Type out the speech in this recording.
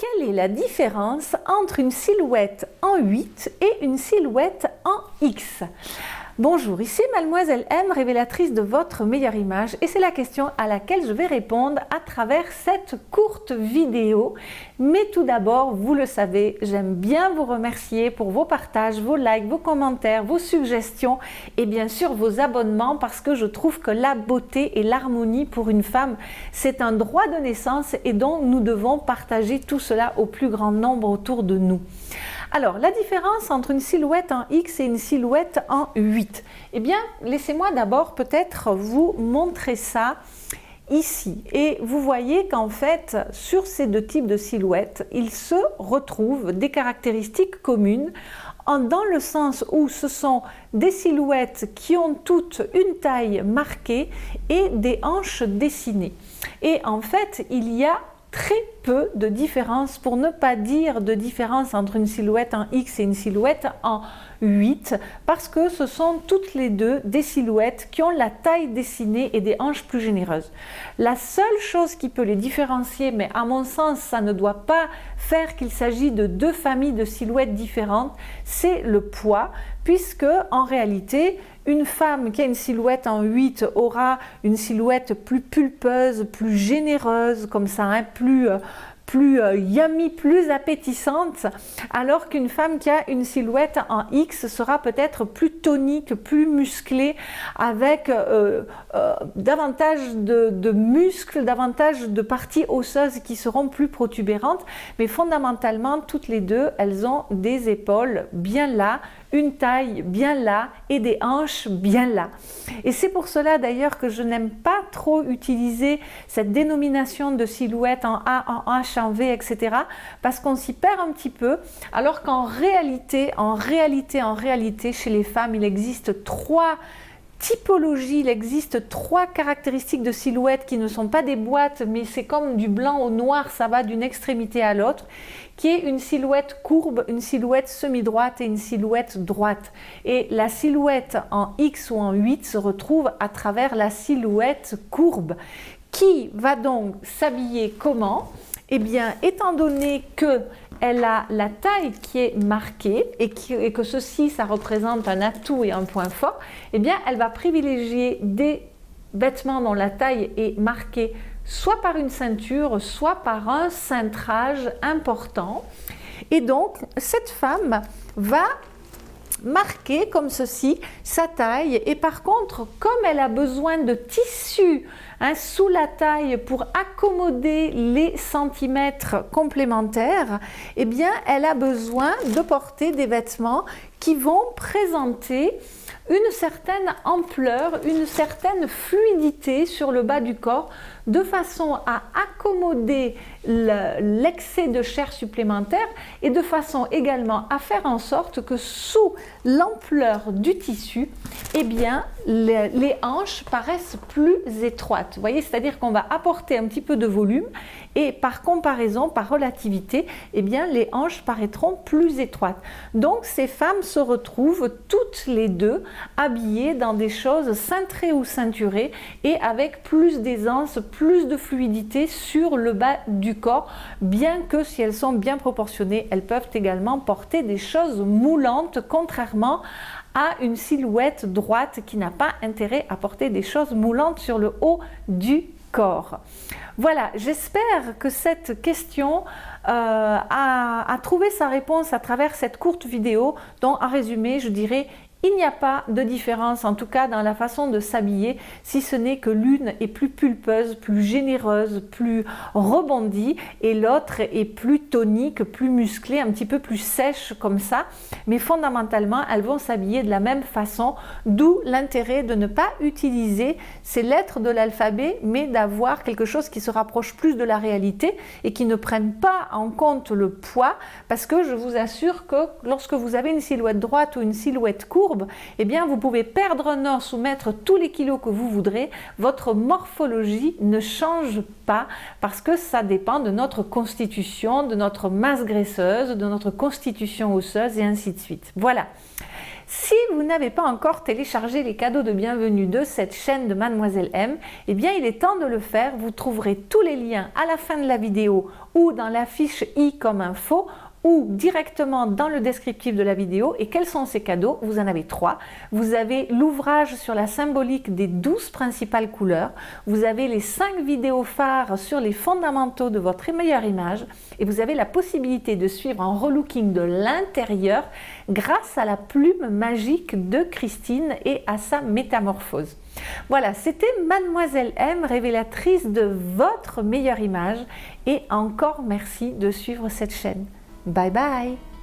Quelle est la différence entre une silhouette en 8 et une silhouette en X? Bonjour, ici Mademoiselle M, révélatrice de votre meilleure image, et c'est la question à laquelle je vais répondre à travers cette courte vidéo. Mais tout d'abord, vous le savez, j'aime bien vous remercier pour vos partages, vos likes, vos commentaires, vos suggestions et bien sûr vos abonnements, parce que je trouve que la beauté et l'harmonie pour une femme, c'est un droit de naissance et donc nous devons partager tout cela au plus grand nombre autour de nous. Alors, la différence entre une silhouette en X et une silhouette en 8. Eh bien, laissez-moi d'abord peut-être vous montrer ça ici. Et vous voyez qu'en fait, sur ces deux types de silhouettes, il se retrouve des caractéristiques communes, dans le sens où ce sont des silhouettes qui ont toutes une taille marquée et des hanches dessinées. Et en fait, il y a très peu de différence, pour ne pas dire de différence, entre une silhouette en X et une silhouette en 8, parce que ce sont toutes les deux des silhouettes qui ont la taille dessinée et des hanches plus généreuses. La seule chose qui peut les différencier, mais à mon sens ça ne doit pas faire qu'il s'agit de deux familles de silhouettes différentes, c'est le poids, puisque en réalité une femme qui a une silhouette en 8 aura une silhouette plus pulpeuse, plus généreuse, comme ça, hein, plus yummy, plus appétissante, alors qu'une femme qui a une silhouette en X sera peut-être plus tonique, plus musclée, avec davantage de muscles, davantage de parties osseuses qui seront plus protubérantes, mais fondamentalement toutes les deux, elles ont des épaules bien là, une taille bien là et des hanches bien là. Et c'est pour cela d'ailleurs que je n'aime pas trop utiliser cette dénomination de silhouette en A, en H, en V, etc. parce qu'on s'y perd un petit peu, alors qu'en réalité, chez les femmes, il existe trois typologie, il existe trois caractéristiques de silhouette qui ne sont pas des boîtes, mais c'est comme du blanc au noir, ça va d'une extrémité à l'autre, qui est une silhouette courbe, une silhouette semi-droite et une silhouette droite. Et la silhouette en X ou en 8 se retrouve à travers la silhouette courbe, qui va donc s'habiller comment? Eh bien, étant donné qu'elle a la taille qui est marquée et que ceci, ça représente un atout et un point fort, eh bien, elle va privilégier des vêtements dont la taille est marquée soit par une ceinture, soit par un cintrage important. Et donc, cette femme va marquer comme ceci sa taille, et par contre, comme elle a besoin de tissu sous la taille pour accommoder les centimètres complémentaires, eh bien elle a besoin de porter des vêtements qui vont présenter une certaine ampleur, une certaine fluidité sur le bas du corps, de façon à accommoder l'excès de chair supplémentaire et de façon également à faire en sorte que sous l'ampleur du tissu, eh bien, les hanches paraissent plus étroites. Vous voyez, c'est-à-dire qu'on va apporter un petit peu de volume et par comparaison, par relativité, eh bien, les hanches paraîtront plus étroites. Donc, ces femmes se retrouvent toutes les deux habillées dans des choses cintrées ou ceinturées et avec plus d'aisance, plus de fluidité sur le bas du corps, bien que si elles sont bien proportionnées, elles peuvent également porter des choses moulantes, contrairement à une silhouette droite qui n'a pas intérêt à porter des choses moulantes sur le haut du corps. Voilà, j'espère que cette question a trouvé sa réponse à travers cette courte vidéo, dont en résumé, je dirais: il n'y a pas de différence, en tout cas dans la façon de s'habiller, si ce n'est que l'une est plus pulpeuse, plus généreuse, plus rebondie, et l'autre est plus tonique, plus musclée, un petit peu plus sèche comme ça. Mais fondamentalement, elles vont s'habiller de la même façon, d'où l'intérêt de ne pas utiliser ces lettres de l'alphabet, mais d'avoir quelque chose qui se rapproche plus de la réalité et qui ne prenne pas en compte le poids, parce que je vous assure que lorsque vous avez une silhouette droite ou une silhouette courbe, eh bien vous pouvez perdre un os ou mettre tous les kilos que vous voudrez, votre morphologie ne change pas, parce que ça dépend de notre constitution, de notre masse graisseuse, de notre constitution osseuse et ainsi de suite. Voilà. Si vous n'avez pas encore téléchargé les cadeaux de bienvenue de cette chaîne de Mademoiselle M, eh bien il est temps de le faire. Vous trouverez tous les liens à la fin de la vidéo ou dans la fiche i comme info ou directement dans le descriptif de la vidéo. Et quels sont ces cadeaux? Vous en avez 3. Vous avez l'ouvrage sur la symbolique des 12 principales couleurs. Vous avez les 5 vidéos phares sur les fondamentaux de votre meilleure image. Et vous avez la possibilité de suivre un relooking de l'intérieur grâce à la plume magique de Christine et à sa métamorphose. Voilà, c'était Mademoiselle M, révélatrice de votre meilleure image. Et encore merci de suivre cette chaîne. Bye bye!